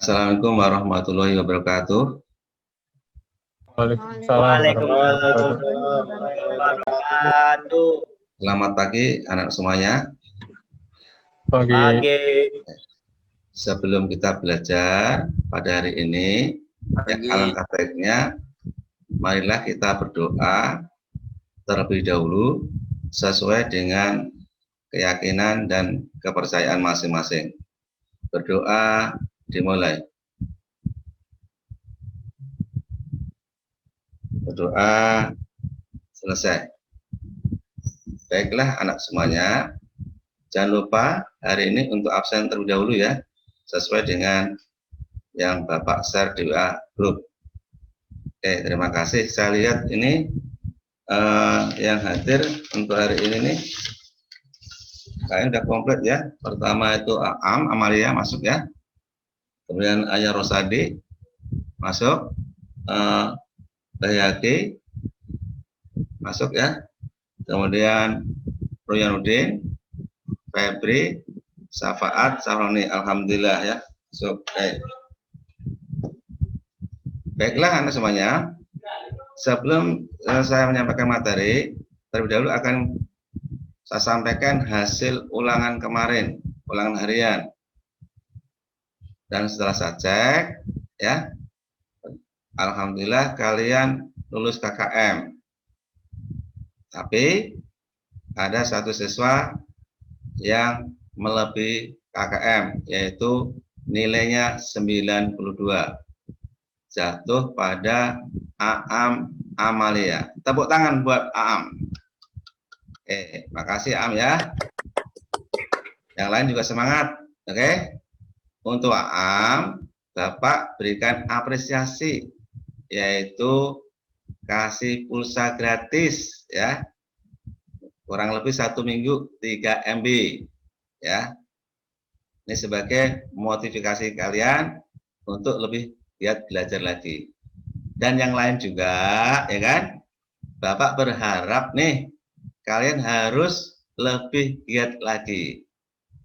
Assalamualaikum warahmatullahi wabarakatuh. Waalaikumsalam warahmatullahi wabarakatuh. Selamat pagi anak semuanya. Pagi. Sebelum kita belajar pada hari ini, alangkah baiknya marilah kita berdoa terlebih dahulu sesuai dengan keyakinan dan kepercayaan masing-masing. Berdoa dimulai. Berdoa selesai. Baiklah anak semuanya, jangan lupa hari ini untuk absen terlebih dahulu ya, sesuai dengan yang Bapak share di WA grup. Oke, terima kasih. Saya lihat ini yang hadir untuk hari ini nih, kayaknya udah komplit ya. Pertama itu Amalia masuk ya, kemudian Ayah Rosadi masuk, Bayaki masuk ya, kemudian Royanudin, Febri, Safaat, Sahroni, alhamdulillah ya. Baik. Baiklah anak semuanya, sebelum saya menyampaikan materi, terlebih dahulu akan saya sampaikan hasil ulangan kemarin, ulangan harian. Dan setelah saya cek, ya, alhamdulillah kalian lulus KKM. Tapi ada satu siswa yang melebihi KKM, yaitu nilainya 92. Jatuh pada Aam Amalia. Tepuk tangan buat Aam. Oke, makasih Aam ya. Yang lain juga semangat. Oke. Untuk Aam, Bapak berikan apresiasi, yaitu kasih pulsa gratis ya. Kurang lebih 1 minggu 3 MB ya. Ini sebagai motivasi kalian untuk lebih giat belajar lagi. Dan yang lain juga ya kan, Bapak berharap nih kalian harus lebih giat lagi.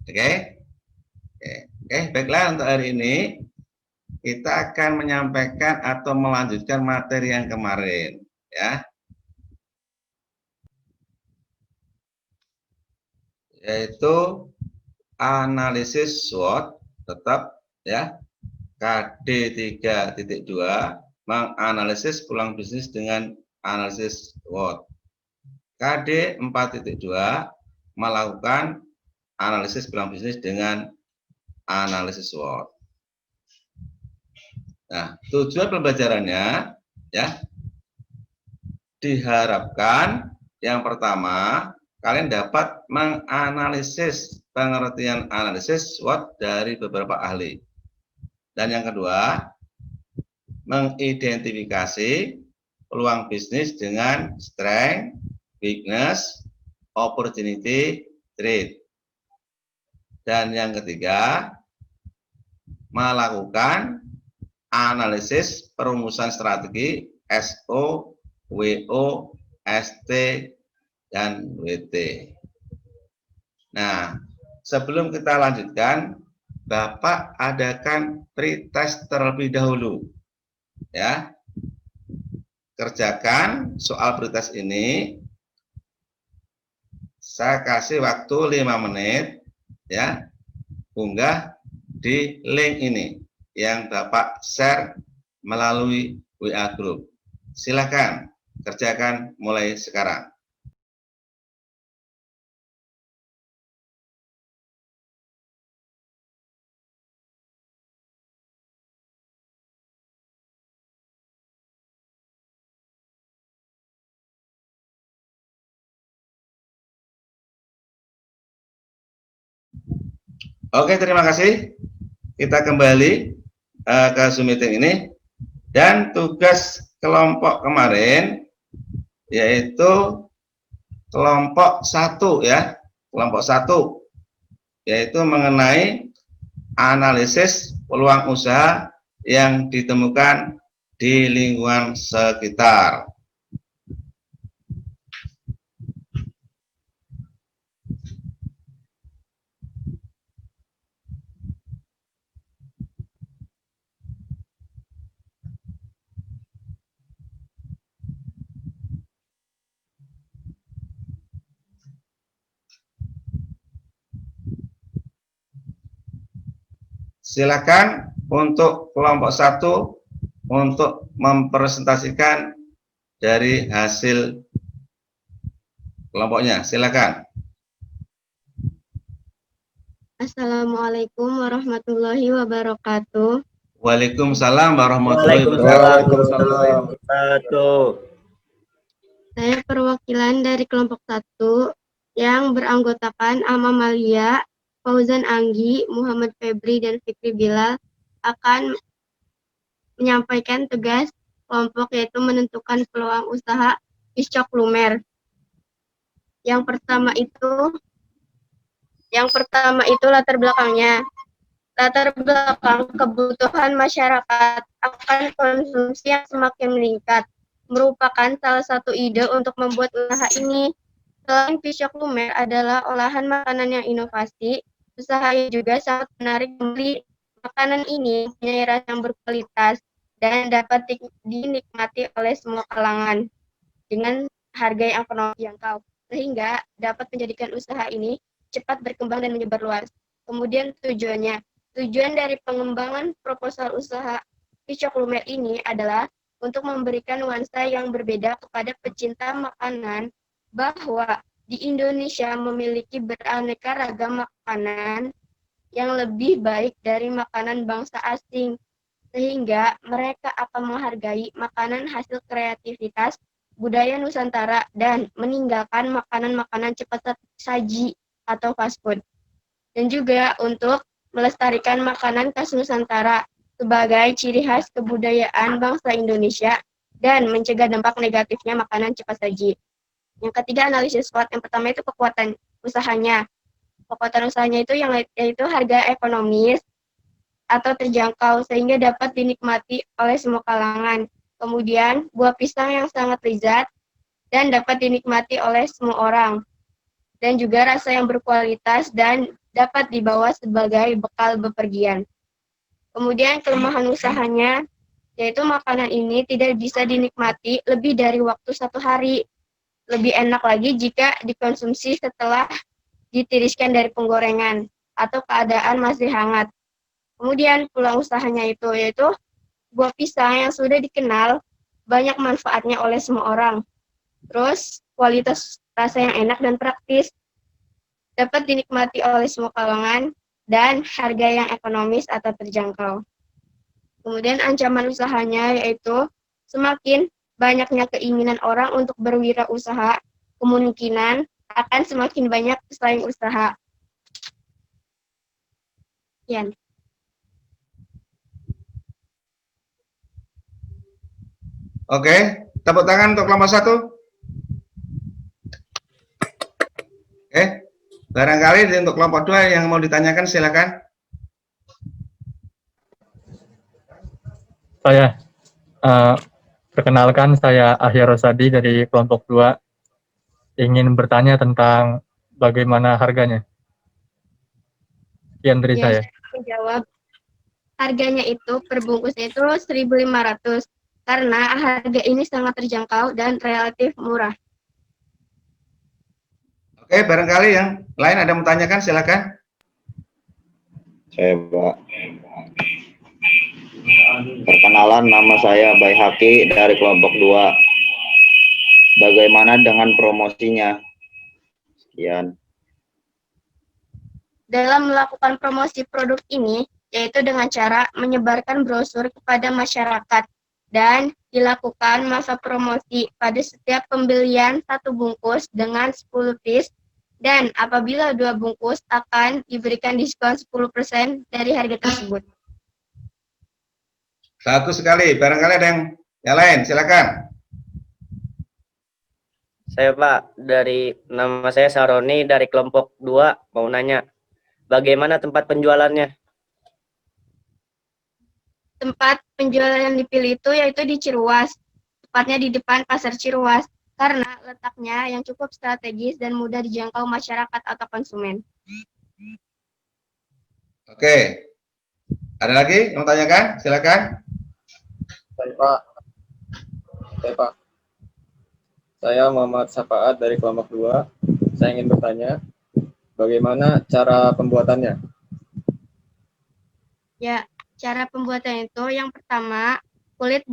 Oke? Oke, baiklah, untuk hari ini kita akan menyampaikan atau melanjutkan materi yang kemarin ya, yaitu analisis SWOT, tetap ya, KD 3.2 menganalisis peluang bisnis dengan analisis SWOT. KD 4.2 melakukan analisis peluang bisnis dengan analisis SWOT. Nah, tujuan pembelajarannya ya, diharapkan yang pertama kalian dapat menganalisis pengertian analisis SWOT dari beberapa ahli. Dan yang kedua, mengidentifikasi peluang bisnis dengan strength, weakness, opportunity, threat. Dan yang ketiga, melakukan analisis perumusan strategi SO, WO, ST, dan WT. Nah, sebelum kita lanjutkan, Bapak adakan pretest terlebih dahulu ya. Kerjakan soal pretest ini. Saya kasih waktu 5 menit ya. Unggah di link ini yang Bapak share melalui WA group. Silakan kerjakan mulai sekarang. Oke, terima kasih. Kita kembali ke Zoom meeting ini. Dan tugas kelompok kemarin yaitu kelompok 1 ya. Kelompok 1 yaitu mengenai analisis peluang usaha yang ditemukan di lingkungan sekitar. silakan untuk kelompok 1 untuk mempresentasikan dari hasil kelompoknya. Silakan. Assalamualaikum warahmatullahi wabarakatuh. Waalaikumsalam warahmatullahi Waalaikumsalam wabarakatuh. warahmatullahi wabarakatuh. Saya perwakilan dari kelompok 1 yang beranggotakan Amalia, Fauzan Anggi, Muhammad Febri, dan Fikri Bilal akan menyampaikan tugas kelompok, yaitu menentukan peluang usaha Piscok Lumer. Yang pertama itu latar belakangnya. Latar belakang kebutuhan masyarakat akan konsumsi yang semakin meningkat merupakan salah satu ide untuk membuat usaha ini. Selain Piscok Lumer adalah olahan makanan yang inovasi, usaha ini juga sangat menarik membeli. Makanan ini punya rasa yang berkualitas dan dapat dinikmati oleh semua kalangan dengan harga yang ekonomis jangkau, sehingga dapat menjadikan usaha ini cepat berkembang dan menyebar luas. Kemudian tujuan dari pengembangan proposal usaha Piscok Lumer ini adalah untuk memberikan nuansa yang berbeda kepada pecinta makanan bahwa di Indonesia memiliki beraneka ragam makanan yang lebih baik dari makanan bangsa asing, sehingga mereka akan menghargai makanan hasil kreativitas budaya Nusantara dan meninggalkan makanan-makanan cepat saji atau fast food. Dan juga untuk melestarikan makanan khas Nusantara sebagai ciri khas kebudayaan bangsa Indonesia dan mencegah dampak negatifnya makanan cepat saji. Yang ketiga, analisis SWOT. Yang pertama itu kekuatan usahanya. Kekuatan usahanya itu yaitu harga ekonomis atau terjangkau sehingga dapat dinikmati oleh semua kalangan. Kemudian, buah pisang yang sangat lezat dan dapat dinikmati oleh semua orang. Dan juga rasa yang berkualitas dan dapat dibawa sebagai bekal bepergian. Kemudian kelemahan usahanya, yaitu makanan ini tidak bisa dinikmati lebih dari waktu 1 hari. Lebih enak lagi jika dikonsumsi setelah ditiriskan dari penggorengan atau keadaan masih hangat. Kemudian peluang usahanya itu yaitu buah pisang yang sudah dikenal banyak manfaatnya oleh semua orang. Terus kualitas rasa yang enak dan praktis, dapat dinikmati oleh semua kalangan, dan harga yang ekonomis atau terjangkau. Kemudian ancaman usahanya yaitu semakin banyaknya keinginan orang untuk berwirausaha, kemungkinan akan semakin banyak pesaing usaha. Sekian. Oke, tepuk tangan untuk kelompok 1. Oke, barangkali untuk kelompok 2 yang mau ditanyakan silakan. Saya perkenalkan, saya Ahyar Rosadi dari kelompok 2, ingin bertanya tentang bagaimana harganya. Sekian dari saya. Menjawab, harganya itu per bungkusnya itu 1.500 karena harga ini sangat terjangkau dan relatif murah. Oke, barangkali yang lain ada yang mau tanyakan silakan. Saya Pak. Perkenalan, nama saya Baihaki dari kelompok 2. Bagaimana dengan promosinya? Sekian. Dalam melakukan promosi produk ini, yaitu dengan cara menyebarkan brosur kepada masyarakat dan dilakukan masa promosi pada setiap pembelian 1 bungkus dengan 10 piece, dan apabila 2 bungkus akan diberikan diskon 10% dari harga tersebut. Satu sekali, barangkali ada yang lain, silakan. Saya Pak, nama saya Saroni dari kelompok 2, mau nanya, bagaimana tempat penjualannya? Tempat penjualan yang dipilih itu yaitu di Ciruas, tepatnya di depan Pasar Ciruas, karena letaknya yang cukup strategis dan mudah dijangkau masyarakat atau konsumen. Oke, ada lagi yang mau tanyakan? Silakan. Saya Pak. Saya Muhammad Safaat dari kelompok 2. Saya ingin bertanya, bagaimana cara pembuatannya? Ya, cara pembuatan itu yang pertama kulit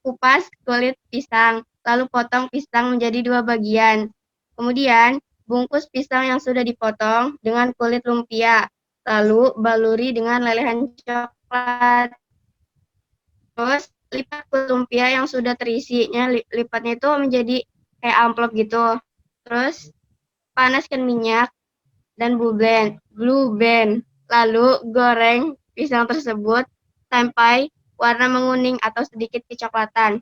kupas kulit pisang, lalu potong pisang menjadi 2 bagian. Kemudian bungkus pisang yang sudah dipotong dengan kulit lumpia, lalu baluri dengan lelehan coklat. Terus lipat kulit lumpia yang sudah terisinya, lipatnya itu menjadi kayak amplop gitu. Terus panaskan minyak dan blue band. Lalu goreng pisang tersebut sampai warna menguning atau sedikit kecoklatan.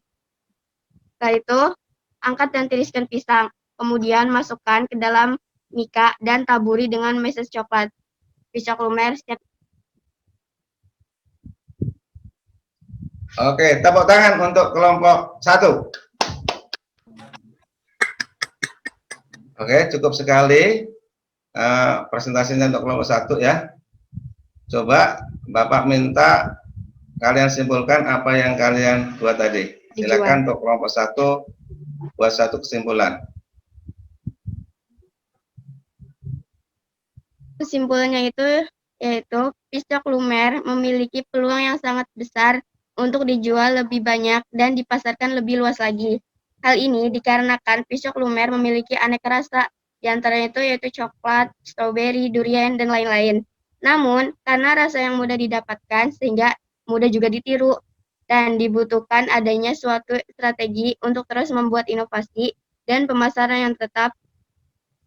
Setelah itu, angkat dan tiriskan pisang. Kemudian masukkan ke dalam mika dan taburi dengan meses coklat. Pisang lumer siap. Oke, tepuk tangan untuk kelompok 1. Oke, cukup sekali presentasinya untuk kelompok 1 ya. Coba Bapak minta kalian simpulkan apa yang kalian buat tadi. Silakan untuk kelompok 1 buat satu kesimpulan. Kesimpulannya itu yaitu pisang lumer memiliki peluang yang sangat besar untuk dijual lebih banyak dan dipasarkan lebih luas lagi. Hal ini dikarenakan pisang lumer memiliki aneka rasa, di antaranya itu yaitu coklat, stroberi, durian, dan lain-lain. Namun, karena rasa yang mudah didapatkan sehingga mudah juga ditiru, dan dibutuhkan adanya suatu strategi untuk terus membuat inovasi dan pemasaran yang tetap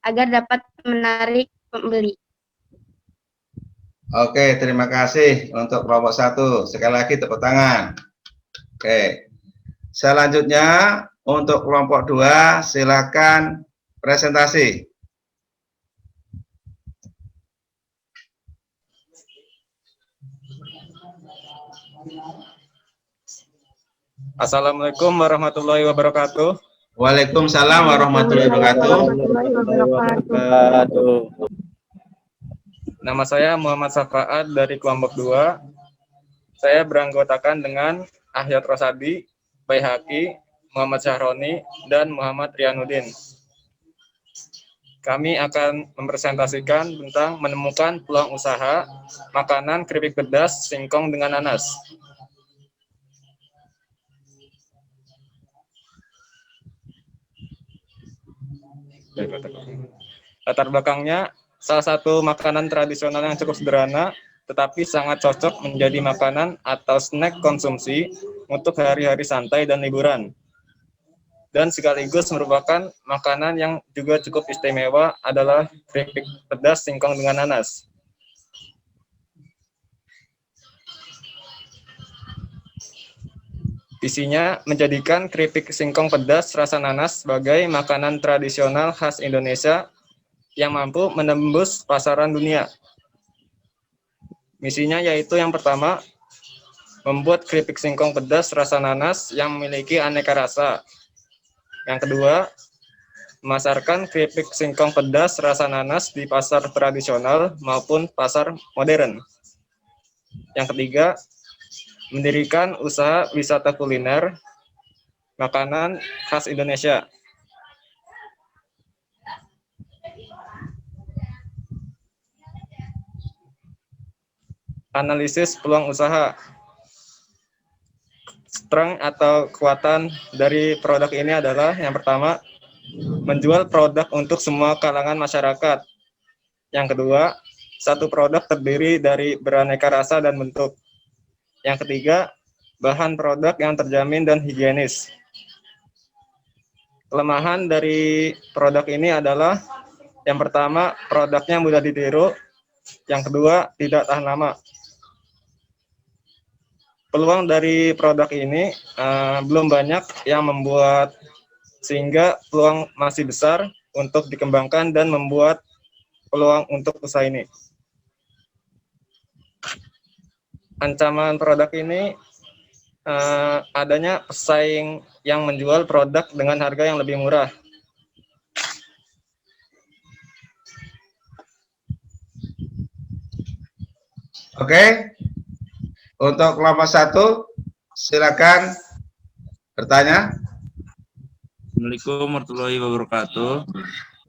agar dapat menarik pembeli. Oke, terima kasih untuk kelompok 1. Sekali lagi tepuk tangan. Oke. Selanjutnya untuk kelompok 2 silakan presentasi. Assalamualaikum warahmatullahi wabarakatuh. Waalaikumsalam warahmatullahi wabarakatuh. Nama saya Muhammad Safaat dari kelompok 2. Saya beranggotakan dengan Ahyat Rosadi, Baihaqi, Muhammad Syahroni, dan Muhammad Rianuddin. Kami akan mempresentasikan tentang menemukan peluang usaha makanan keripik pedas singkong dengan nanas. Latar belakangnya, salah satu makanan tradisional yang cukup sederhana, tetapi sangat cocok menjadi makanan atau snack konsumsi untuk hari-hari santai dan liburan. Dan sekaligus merupakan makanan yang juga cukup istimewa adalah keripik pedas singkong dengan nanas. Visinya menjadikan keripik singkong pedas rasa nanas sebagai makanan tradisional khas Indonesia yang mampu menembus pasaran dunia. Misinya yaitu yang pertama, membuat keripik singkong pedas rasa nanas yang memiliki aneka rasa. Yang kedua, memasarkan keripik singkong pedas rasa nanas di pasar tradisional maupun pasar modern. Yang ketiga, mendirikan usaha wisata kuliner makanan khas Indonesia. Analisis peluang usaha. Strength atau kekuatan dari produk ini adalah yang pertama, menjual produk untuk semua kalangan masyarakat. Yang kedua, satu produk terdiri dari beraneka rasa dan bentuk. Yang ketiga, bahan produk yang terjamin dan higienis. Kelemahan dari produk ini adalah yang pertama, produknya mudah ditiru. Yang kedua, tidak tahan lama. Peluang dari produk ini belum banyak yang membuat, sehingga peluang masih besar untuk dikembangkan dan membuat peluang untuk usaha ini. Ancaman produk ini adanya pesaing yang menjual produk dengan harga yang lebih murah. Oke. Untuk kelompok 1 silakan bertanya. Assalamualaikum warahmatullahi wabarakatuh.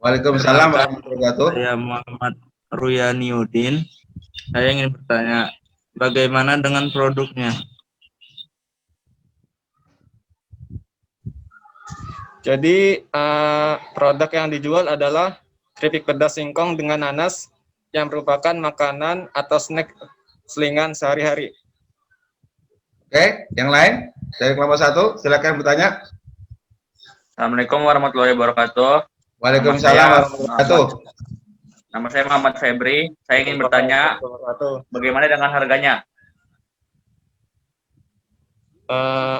Waalaikumsalam warahmatullahi wabarakatuh. Saya Muhammad Ruyaniuddin. Saya ingin bertanya, Bagaimana dengan produknya? Jadi produk yang dijual adalah keripik pedas singkong dengan nanas yang merupakan makanan atau snack selingan sehari-hari. Oke, yang lain dari kelompok 1 silakan bertanya. Assalamualaikum warahmatullahi wabarakatuh. Waalaikumsalam warahmatullahi wabarakatuh. Nama saya Muhammad Febri. Saya ingin bertanya, bagaimana dengan harganya?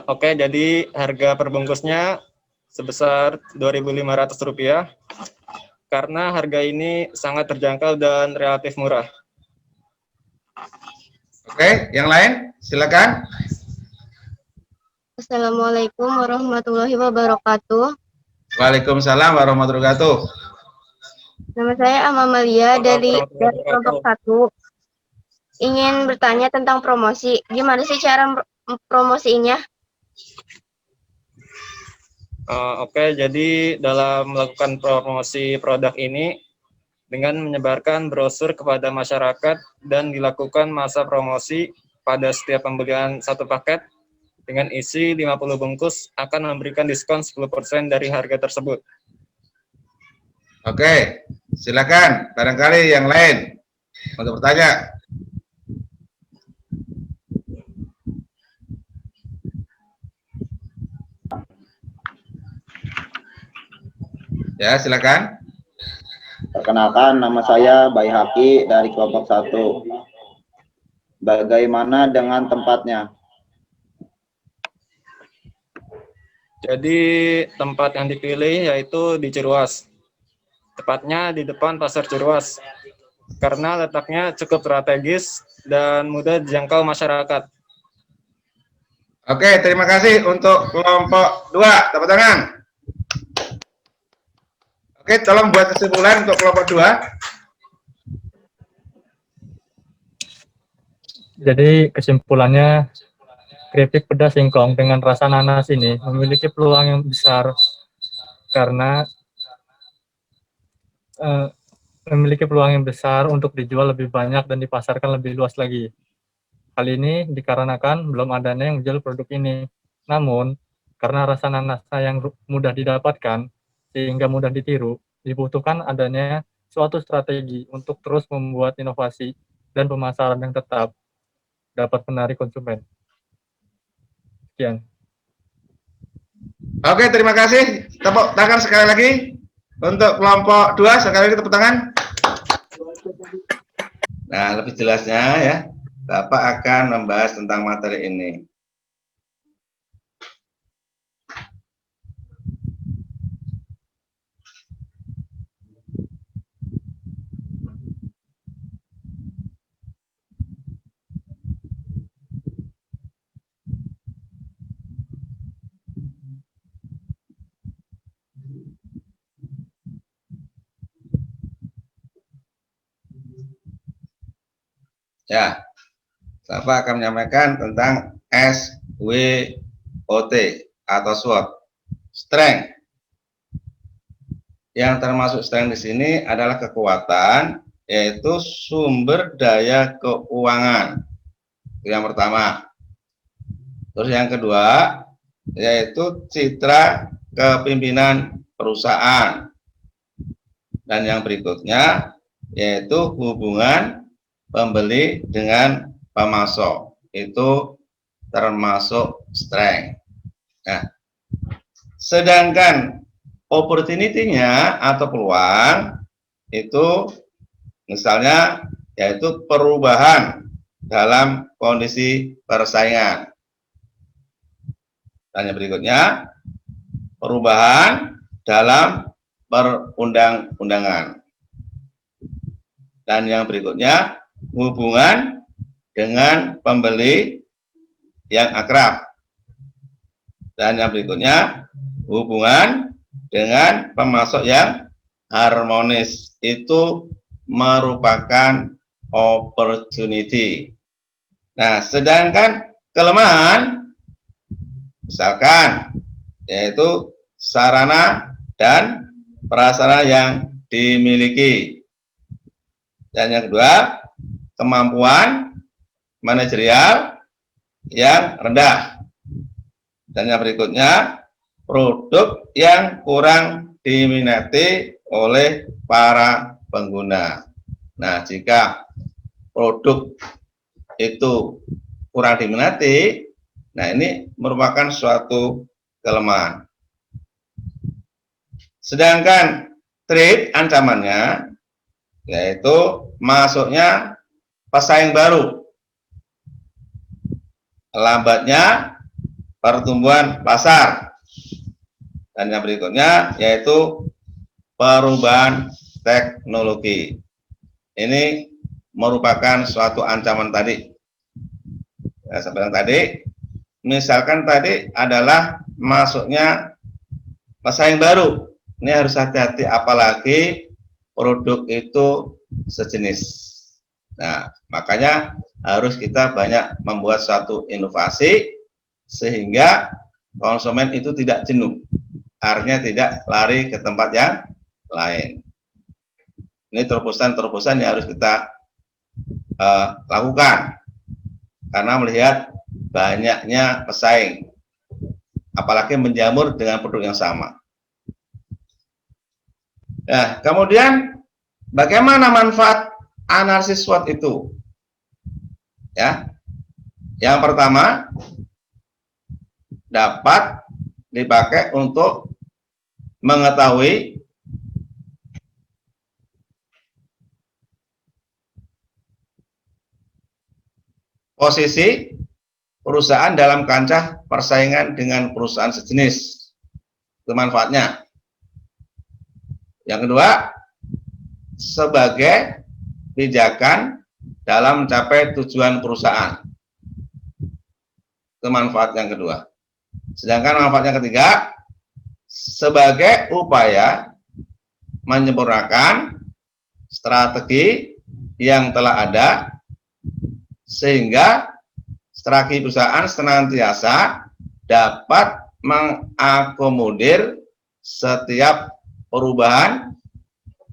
Oke, jadi harga perbungkusnya sebesar Rp2.500 karena harga ini sangat terjangkau dan relatif murah. Oke, yang lain silakan. Assalamualaikum warahmatullahi wabarakatuh. Waalaikumsalam warahmatullahi wabarakatuh. Nama saya Amalia dari kelompok 1. Ingin bertanya tentang promosi. Gimana sih cara promosinya? Oke, jadi dalam melakukan promosi produk ini dengan menyebarkan brosur kepada masyarakat dan dilakukan masa promosi pada setiap pembelian satu paket dengan isi 50 bungkus akan memberikan diskon 10% dari harga tersebut. Oke, silakan. Barangkali yang lain untuk bertanya. Ya, silakan. Perkenalkan, nama saya Baihaki dari kelompok 1. Bagaimana dengan tempatnya? Jadi tempat yang dipilih yaitu di Ciruas. Tepatnya di depan Pasar Ciruas. Karena letaknya cukup strategis dan mudah dijangkau masyarakat. Oke, terima kasih untuk kelompok 2. Tepuk tangan. Oke, tolong buat kesimpulan untuk kelompok 2. Jadi kesimpulannya, keripik pedas singkong dengan rasa nanas ini memiliki peluang yang besar karena memiliki peluang yang besar untuk dijual lebih banyak dan dipasarkan lebih luas lagi. Hal ini dikarenakan belum adanya yang menjual produk ini. Namun, karena rasa nanasnya yang mudah didapatkan, sehingga mudah ditiru, dibutuhkan adanya suatu strategi untuk terus membuat inovasi dan pemasaran yang tetap dapat menarik konsumen. Sekian. Oke, terima kasih. Tepuk tangan sekali lagi untuk kelompok 2. Sekali lagi tepuk tangan. Nah, lebih jelasnya ya, Bapak akan membahas tentang materi ini. Ya, Bapak akan menyampaikan tentang SWOT atau SWOT, strength. Yang termasuk strength di sini adalah kekuatan, yaitu sumber daya keuangan. Itu yang pertama. Terus yang kedua, yaitu citra kepimpinan perusahaan. Dan yang berikutnya, yaitu hubungan pembeli dengan pemasok. Itu termasuk strength. Nah, sedangkan opportunity-nya atau peluang itu misalnya yaitu perubahan dalam kondisi persaingan. Dan yang berikutnya, perubahan dalam perundang-undangan. Dan yang berikutnya, hubungan dengan pembeli yang akrab. Dan yang berikutnya, hubungan dengan pemasok yang harmonis. Itu merupakan opportunity. Nah, sedangkan kelemahan, misalkan, yaitu sarana dan prasarana yang dimiliki. Dan yang kedua, kemampuan manajerial yang rendah. Dan yang berikutnya, produk yang kurang diminati oleh para pengguna. Nah, jika produk itu kurang diminati, nah ini merupakan suatu kelemahan. Sedangkan trade ancamannya yaitu masuknya pesaing baru, lambatnya pertumbuhan pasar, dan yang berikutnya yaitu perubahan teknologi. Ini merupakan suatu ancaman tadi. Ya, saya bilang tadi, misalkan tadi adalah masuknya pesaing baru. Ini harus hati-hati, apalagi produk itu sejenis. Nah, makanya harus kita banyak membuat suatu inovasi sehingga konsumen itu tidak jenuh, artinya tidak lari ke tempat yang lain. Ini terobosan-terobosan yang harus kita lakukan karena melihat banyaknya pesaing, apalagi menjamur dengan produk yang sama. Nah, kemudian bagaimana manfaat analisis SWOT itu? Ya, yang pertama dapat dipakai untuk mengetahui posisi perusahaan dalam kancah persaingan dengan perusahaan sejenis. Itu manfaatnya. Yang kedua, sebagai pijakan dalam mencapai tujuan perusahaan. Itu manfaat yang kedua. Sedangkan manfaat yang ketiga, sebagai upaya menyempurnakan strategi yang telah ada, sehingga strategi perusahaan senantiasa dapat mengakomodir setiap perubahan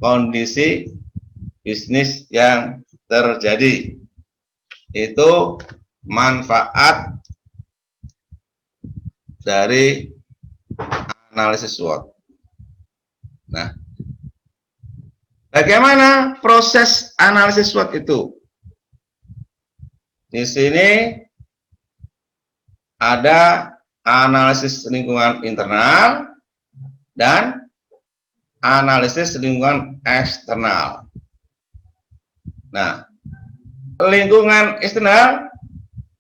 kondisi bisnis yang terjadi. Itu manfaat dari analisis SWOT. Nah, bagaimana proses analisis SWOT itu? Di sini ada analisis lingkungan internal dan analisis lingkungan eksternal. Nah, lingkungan eksternal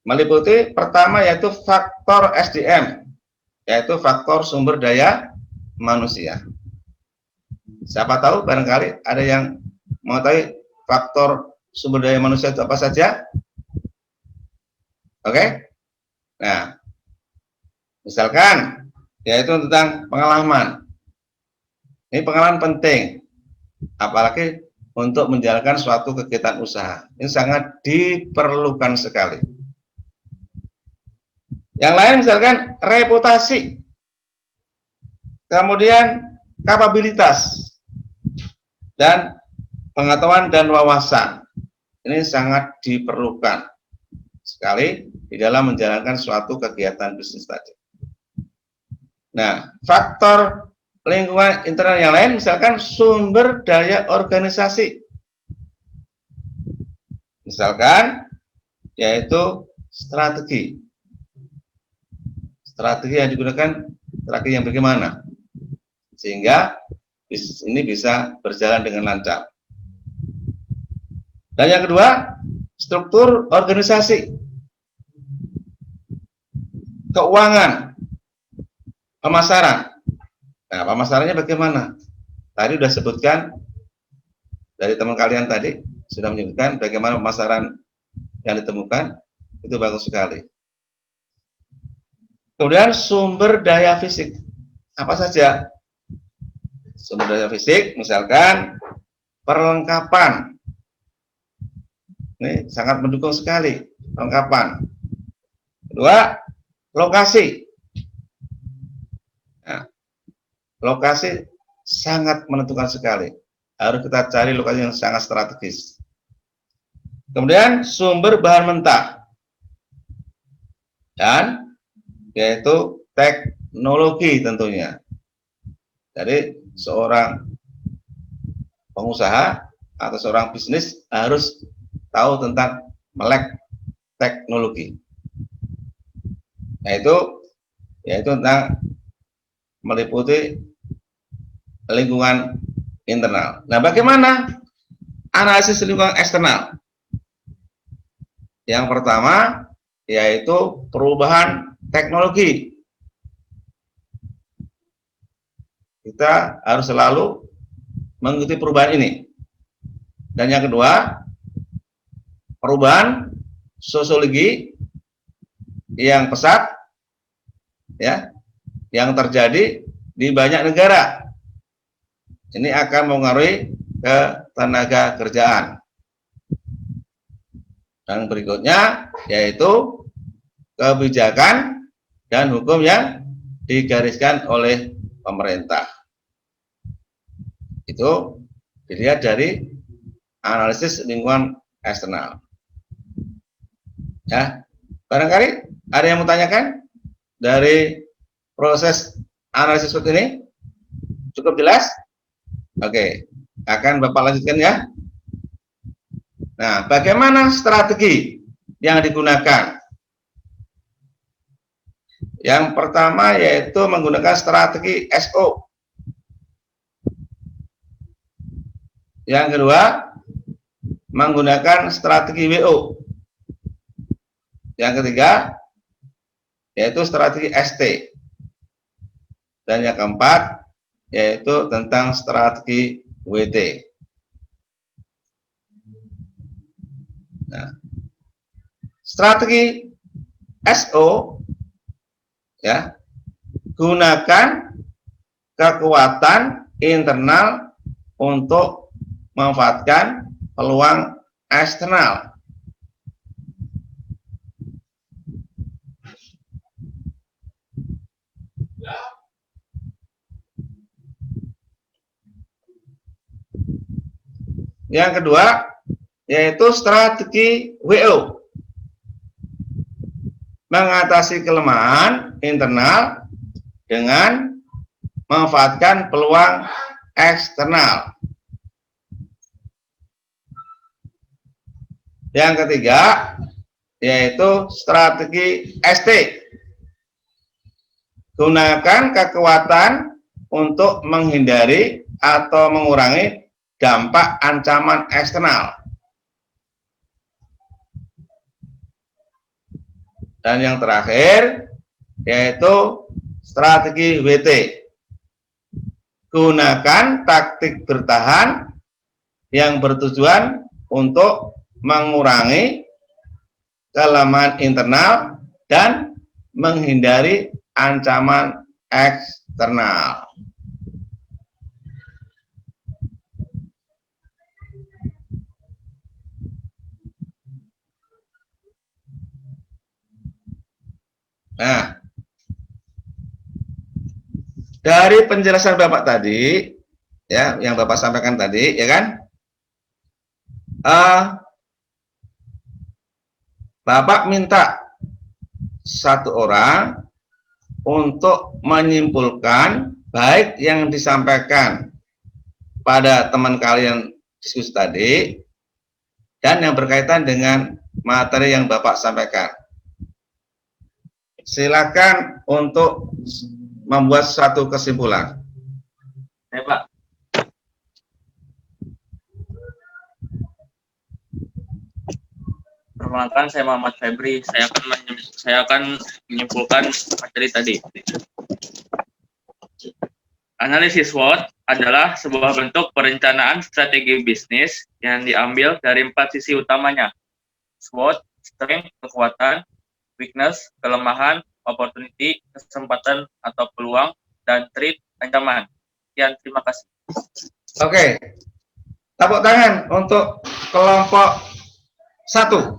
meliputi pertama yaitu faktor SDM, yaitu faktor sumber daya manusia. Siapa tahu barangkali ada yang mengetahui faktor sumber daya manusia itu apa saja? Oke? Nah, misalkan yaitu tentang pengalaman. Ini pengalaman penting, apalagi untuk menjalankan suatu kegiatan usaha. Ini sangat diperlukan sekali. Yang lain misalkan reputasi, kemudian kapabilitas, dan pengetahuan dan wawasan. Ini sangat diperlukan sekali di dalam menjalankan suatu kegiatan bisnis tadi. Nah, faktor lingkungan internal yang lain misalkan sumber daya organisasi, misalkan yaitu strategi yang digunakan, strategi yang bagaimana sehingga bisnis ini bisa berjalan dengan lancar. Dan yang kedua, struktur organisasi, keuangan, pemasaran. Nah, pemasarannya bagaimana? Tadi sudah sebutkan dari teman kalian tadi, sudah menyebutkan bagaimana pemasaran yang ditemukan, itu bagus sekali. Kemudian sumber daya fisik, apa saja? Sumber daya fisik, misalkan perlengkapan. Ini sangat mendukung sekali, perlengkapan. Kedua, lokasi. Nah, lokasi sangat menentukan sekali. Harus kita cari lokasi yang sangat strategis. Kemudian sumber bahan mentah. dan yaitu teknologi tentunya. Jadi seorang pengusaha atau seorang bisnis harus tahu tentang melek teknologi. Yaitu tentang meliputi lingkungan internal. Nah, bagaimana analisis lingkungan eksternal? Yang pertama yaitu perubahan teknologi. Kita harus selalu mengikuti perubahan ini. Dan yang kedua, perubahan sosiologi yang pesat, ya, yang terjadi di banyak negara. Ini akan mempengaruhi ke tenaga kerjaan. Dan berikutnya yaitu kebijakan dan hukum yang digariskan oleh pemerintah. Itu dilihat dari analisis lingkungan eksternal. Ya, barangkali ada yang mau tanyakan dari proses analisis seperti ini? Cukup jelas? Oke, akan Bapak lanjutkan ya. Nah, bagaimana strategi yang digunakan? Yang pertama yaitu menggunakan strategi SO. Yang kedua, menggunakan strategi WO. Yang ketiga, yaitu strategi ST. Dan yang keempat, yaitu tentang strategi WT. Nah, strategi SO, ya, gunakan kekuatan internal untuk memanfaatkan peluang eksternal. Yang kedua, yaitu strategi WO. Mengatasi kelemahan internal dengan memanfaatkan peluang eksternal. Yang ketiga, yaitu strategi ST. Gunakan kekuatan untuk menghindari atau mengurangi dampak ancaman eksternal. Dan yang terakhir, yaitu strategi WT. Gunakan taktik bertahan yang bertujuan untuk mengurangi kelemahan internal dan menghindari ancaman eksternal. Nah, dari penjelasan Bapak tadi, ya, yang Bapak sampaikan tadi, ya kan, Bapak minta satu orang untuk menyimpulkan baik yang disampaikan pada teman kalian diskusi tadi dan yang berkaitan dengan materi yang Bapak sampaikan. Silakan untuk membuat satu kesimpulan. Ya, Pak. Perkenalkan, saya Muhammad Febri. Saya akan menyimpulkan materi tadi. Analisis SWOT adalah sebuah bentuk perencanaan strategi bisnis yang diambil dari 4 sisi utamanya. SWOT, strength, kekuatan, weakness, kelemahan, opportunity, kesempatan atau peluang, dan threat, ancaman. Sekian, terima kasih. Oke, tepuk tangan untuk kelompok 1.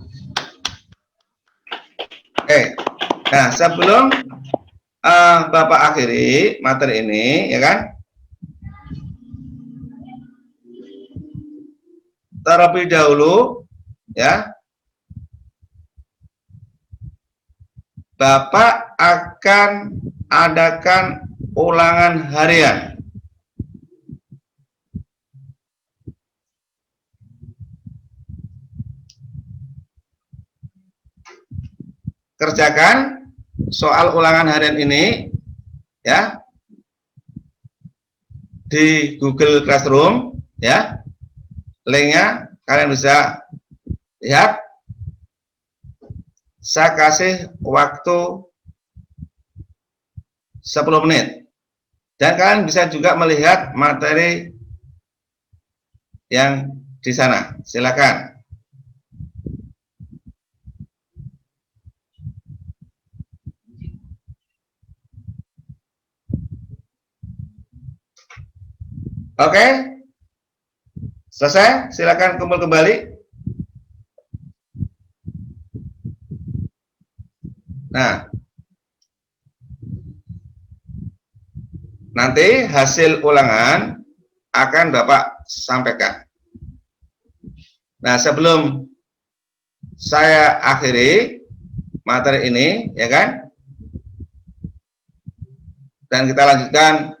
Oke, nah sebelum Bapak akhiri materi ini, ya kan, terlebih dahulu, ya, Bapak akan adakan ulangan harian. Kerjakan soal ulangan harian ini ya di Google Classroom ya. Linknya kalian bisa lihat. Saya kasih waktu 10 menit. Dan kalian bisa juga melihat materi yang di sana. Silakan. Oke. Selesai? Silakan kumpul kembali. Nah, nanti hasil ulangan akan Bapak sampaikan. Nah, sebelum saya akhiri materi ini, ya kan? Dan kita lanjutkan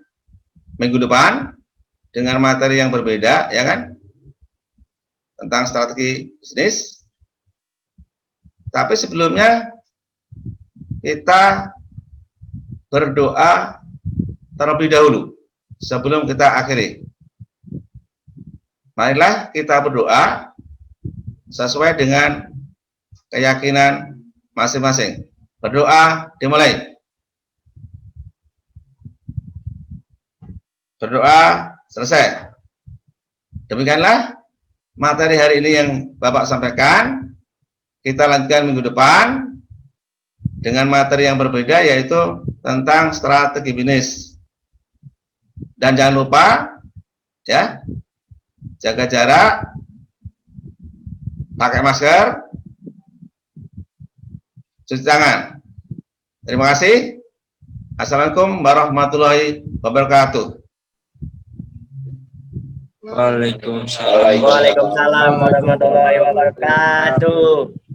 minggu depan dengan materi yang berbeda, ya kan? Tentang strategi bisnis. Tapi sebelumnya kita berdoa terlebih dahulu sebelum kita akhiri. Marilah kita berdoa sesuai dengan keyakinan masing-masing. Berdoa dimulai. Berdoa selesai. Demikianlah materi hari ini yang Bapak sampaikan. Kita lanjutkan minggu depan dengan materi yang berbeda, yaitu tentang strategi bisnis. Dan jangan lupa ya, jaga jarak, pakai masker, cuci tangan. Terima kasih. Assalamualaikum warahmatullahi wabarakatuh. Waalaikumsalam. Waalaikumsalam warahmatullahi wabarakatuh.